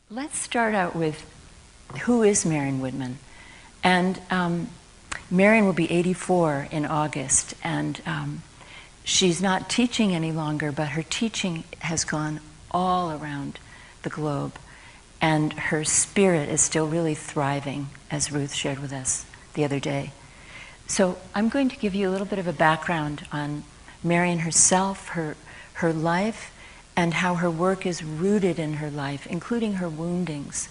Let's start out with who is Marion Woodman? And Marion will be 84 in August, and she's not teaching any longer, but her teaching has gone all around the globe, and her spirit is still really thriving, as Ruth shared with us the other day. So I'm going to give you a little bit of a background on Marion herself, her life, and how her work is rooted in her life, including her woundings,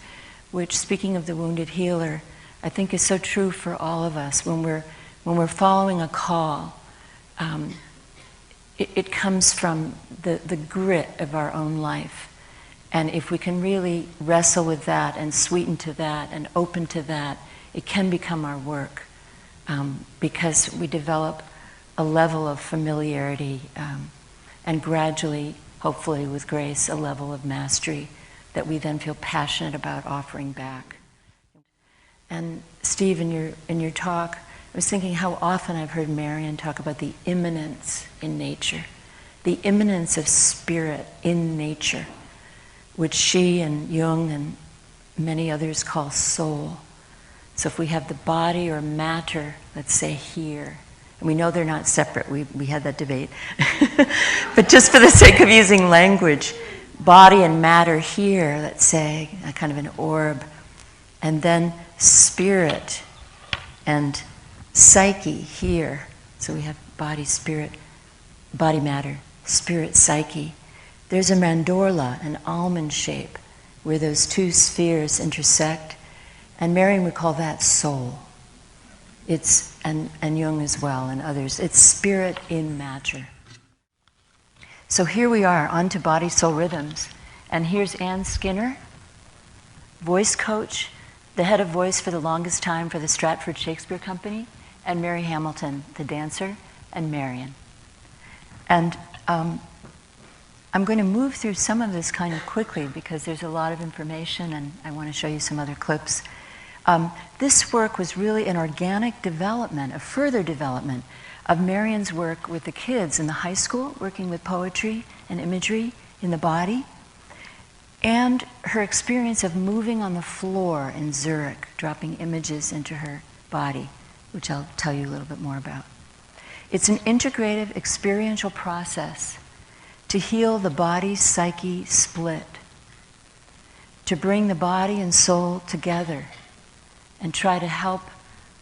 which, speaking of the wounded healer, I think is so true for all of us. When we're following a call, it comes from the grit of our own life. And if we can really wrestle with that and sweeten to that and open to that, it can become our work, because we develop a level of familiarity and gradually, hopefully with grace, a level of mastery that we then feel passionate about offering back. And Steve, in your talk, I was thinking how often I've heard Marion talk about the immanence in nature, the immanence of spirit in nature, which she and Jung and many others call soul. So if we have the body or matter, let's say here, and we know they're not separate, we had that debate, but just for the sake of using language, body and matter here, let's say, a kind of an orb, and then spirit and psyche here. So we have body, spirit, body, matter, spirit, psyche. There's a mandorla, an almond shape, where those two spheres intersect, and Marion would call that soul. It's, and Jung as well, and others, it's spirit in matter. So here we are, on to body-soul rhythms. And here's Ann Skinner, voice coach, the head of voice for the longest time for the Stratford Shakespeare Company, and Mary Hamilton, the dancer, and Marion. And I'm going to move through some of this kind of quickly because there's a lot of information and I want to show you some other clips. This work was really an organic development, a further development of Marion's work with the kids in the high school, working with poetry and imagery in the body, and her experience of moving on the floor in Zurich, dropping images into her body, which I'll tell you a little bit more about. It's an integrative experiential process to heal the body-psyche split, to bring the body and soul together and try to help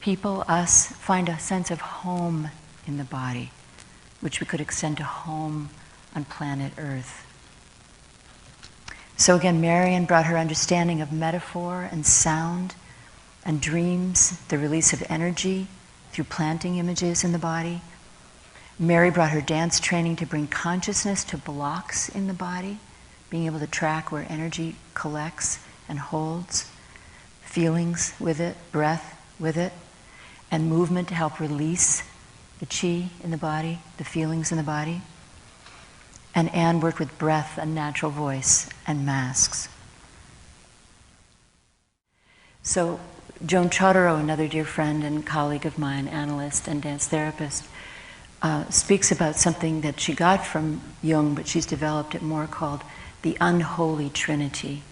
people, us, find a sense of home in the body, which we could extend to home on planet Earth. So again, Marion brought her understanding of metaphor and sound and dreams, the release of energy through planting images in the body. Mary brought her dance training to bring consciousness to blocks in the body, being able to track where energy collects and holds, feelings with it, breath with it, and movement to help release the chi in the body, the feelings in the body. And Anne worked with breath and natural voice and masks. So Joan Chodorow, another dear friend and colleague of mine, analyst and dance therapist, speaks about something that she got from Jung, but she's developed it more, called the unholy trinity.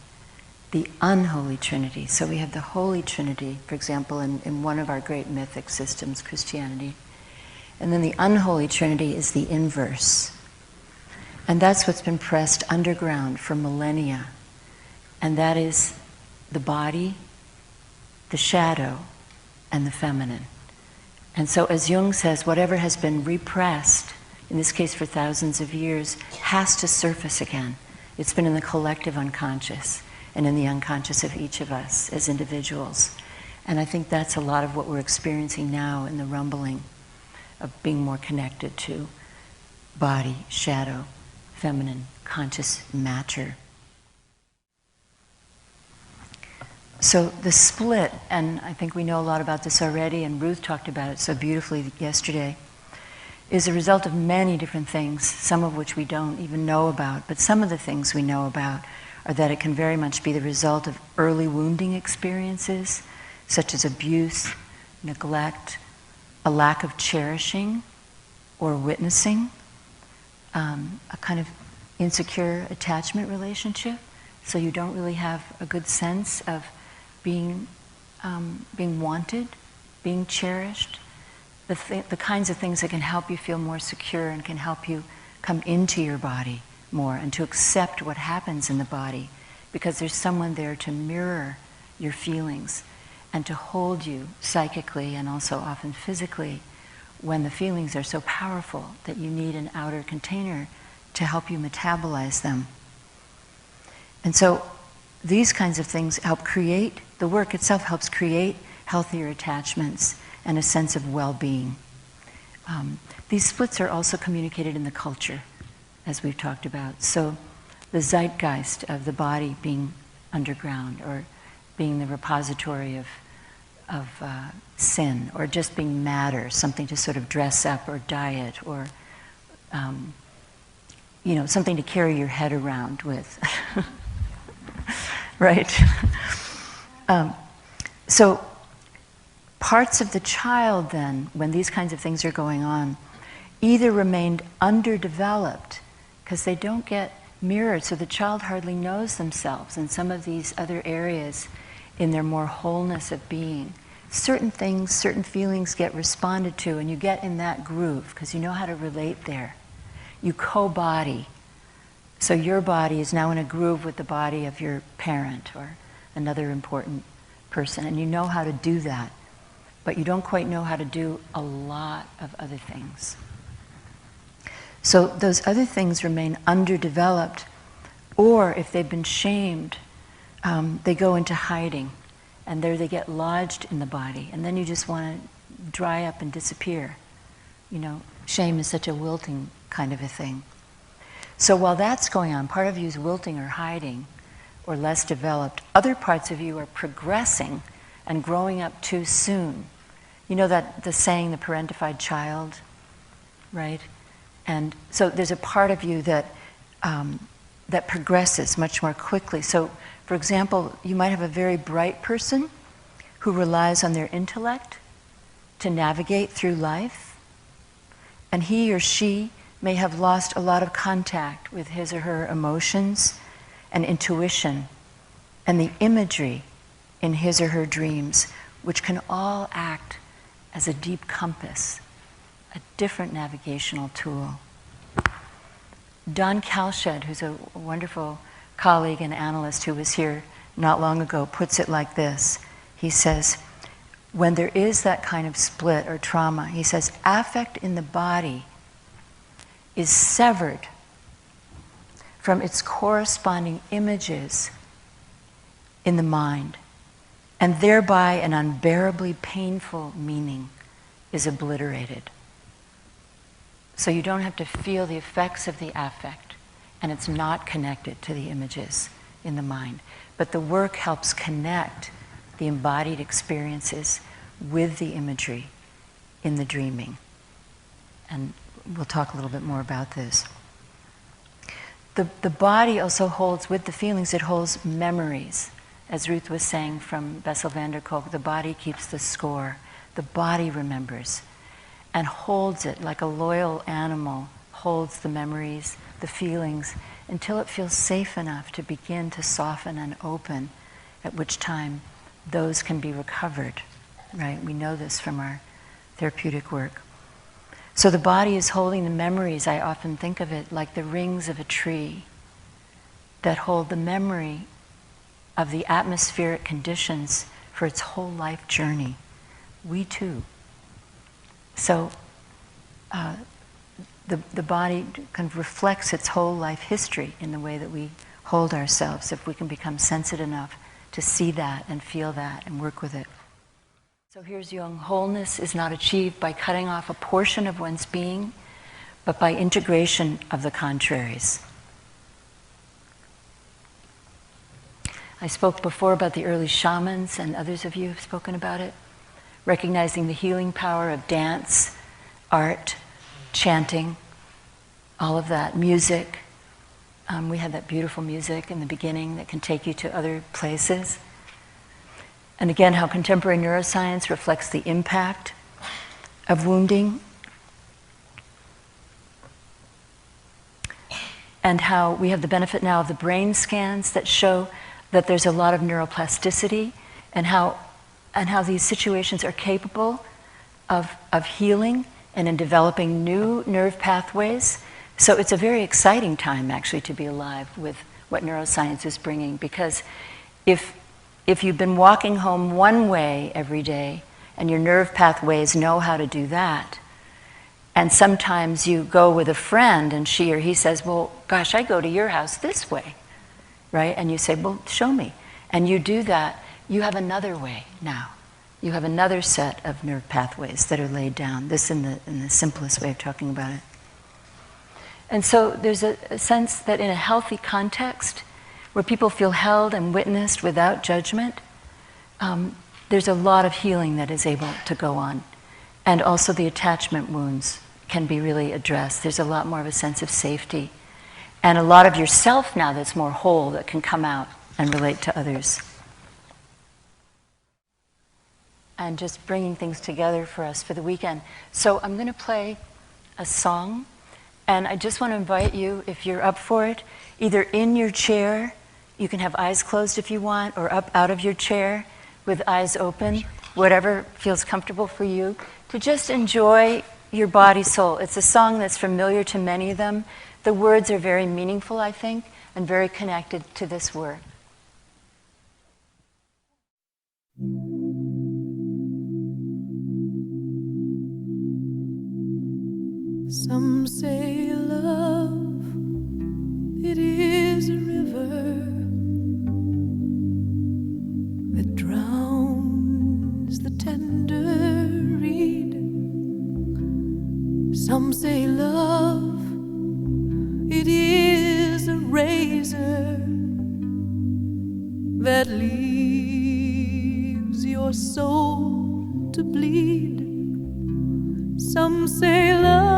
The unholy trinity. So we have the holy trinity, for example, in one of our great mythic systems, Christianity. And then the unholy trinity is the inverse. And that's what's been pressed underground for millennia. And that is the body, the shadow, and the feminine. And so as Jung says, whatever has been repressed, in this case for thousands of years, has to surface again. It's been in the collective unconscious and in the unconscious of each of us as individuals. And I think that's a lot of what we're experiencing now in the rumbling of being more connected to body, shadow, feminine, conscious matter. So the split, and I think we know a lot about this already, and Ruth talked about it so beautifully yesterday, is a result of many different things, some of which we don't even know about, but some of the things we know about are that it can very much be the result of early wounding experiences, such as abuse, neglect, a lack of cherishing or witnessing, a kind of insecure attachment relationship So you don't really have a good sense of being wanted, being cherished, the kinds of things that can help you feel more secure and can help you come into your body more and to accept what happens in the body, because there's someone there to mirror your feelings and to hold you psychically and also often physically when the feelings are so powerful that you need an outer container to help you metabolize them. And so these kinds of things help create, the work itself helps create healthier attachments and a sense of well-being. These splits are also communicated in the culture, as we've talked about. So the zeitgeist of the body being underground, or being the repository of sin, or just being matter, something to sort of dress up or diet, or something to carry your head around with. Right? So parts of the child then, when these kinds of things are going on, either remained underdeveloped because they don't get mirrored, so the child hardly knows themselves in some of these other areas in their more wholeness of being. Certain things, certain feelings get responded to, and you get in that groove because you know how to relate there. You co-body. So your body is now in a groove with the body of your parent or another important person, and you know how to do that, but you don't quite know how to do a lot of other things. So those other things remain underdeveloped, or if they've been shamed, they go into hiding, and there they get lodged in the body, and then you just want to dry up and disappear. Shame is such a wilting kind of a thing. So while that's going on, part of you is wilting or hiding or less developed. Other parts of you are progressing and growing up too soon. You know that the saying, the parentified child, right? And so there's a part of you that that progresses much more quickly. So, for example, you might have a very bright person who relies on their intellect to navigate through life, and he or she may have lost a lot of contact with his or her emotions and intuition and the imagery in his or her dreams, which can all act as a deep compass, a different navigational tool. Don Kalshed, who's a wonderful colleague and analyst who was here not long ago, puts it like this. He says, when there is that kind of split or trauma, he says, affect in the body is severed from its corresponding images in the mind, and thereby an unbearably painful meaning is obliterated. So you don't have to feel the effects of the affect, and it's not connected to the images in the mind. But the work helps connect the embodied experiences with the imagery in the dreaming. And we'll talk a little bit more about this. The body also holds, with the feelings, it holds memories. As Ruth was saying from Bessel van der Kolk, the body keeps the score. The body remembers and holds it like a loyal animal, holds the memories, the feelings, until it feels safe enough to begin to soften and open, at which time those can be recovered, right? We know this from our therapeutic work. So the body is holding the memories. I often think of it like the rings of a tree that hold the memory of the atmospheric conditions for its whole life journey. We too. So the body kind of reflects its whole life history in the way that we hold ourselves, if we can become sensitive enough to see that and feel that and work with it. So here's Jung. Wholeness is not achieved by cutting off a portion of one's being, but by integration of the contraries. I spoke before about the early shamans, and others of you have spoken about it, recognizing the healing power of dance, art, chanting, all of that, music. We had that beautiful music in the beginning that can take you to other places. And again, how contemporary neuroscience reflects the impact of wounding. and how we have the benefit now of the brain scans that show that there's a lot of neuroplasticity, and how these situations are capable of healing and in developing new nerve pathways. So it's a very exciting time, actually, to be alive with what neuroscience is bringing, because if you've been walking home one way every day and your nerve pathways know how to do that, and sometimes you go with a friend and she or he says, well, gosh, I go to your house this way, right? And you say, well, show me. And you do that, you have another way now. You have another set of nerve pathways that are laid down, this in the simplest way of talking about it. And so there's a sense that in a healthy context, where people feel held and witnessed without judgment, there's a lot of healing that is able to go on. And also the attachment wounds can be really addressed. There's a lot more of a sense of safety. And a lot of yourself now that's more whole that can come out and relate to others. And just bringing things together for us for the weekend. So I'm going to play a song. And I just want to invite you, if you're up for it, either in your chair, you can have eyes closed if you want, or up out of your chair with eyes open, whatever feels comfortable for you, to just enjoy your body, soul. It's a song that's familiar to many of them. The words are very meaningful, I think, and very connected to this work. Some say love, it is a river that drowns the tender reed. Some say love, it is a razor that leaves your soul to bleed. Some say love,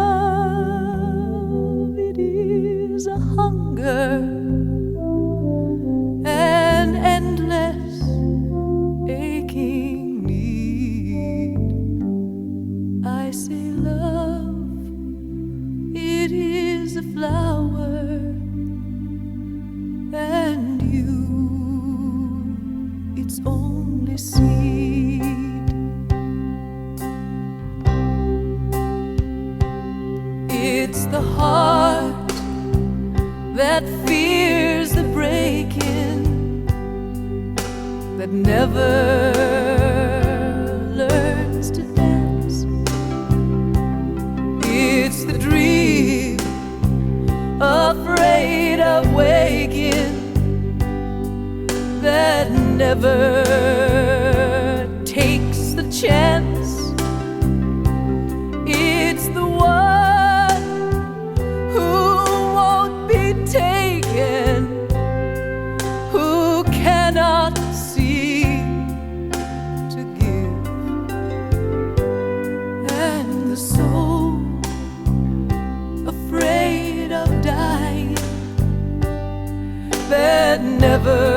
it is a hunger, an endless aching need. I say love, it is a flower, and you, its only seed. It's the heart that fears the breaking, that never learns to dance. It's the dream, afraid of waking, that never takes the chance. It's the one taken, who cannot see to give, and the soul afraid of dying, that never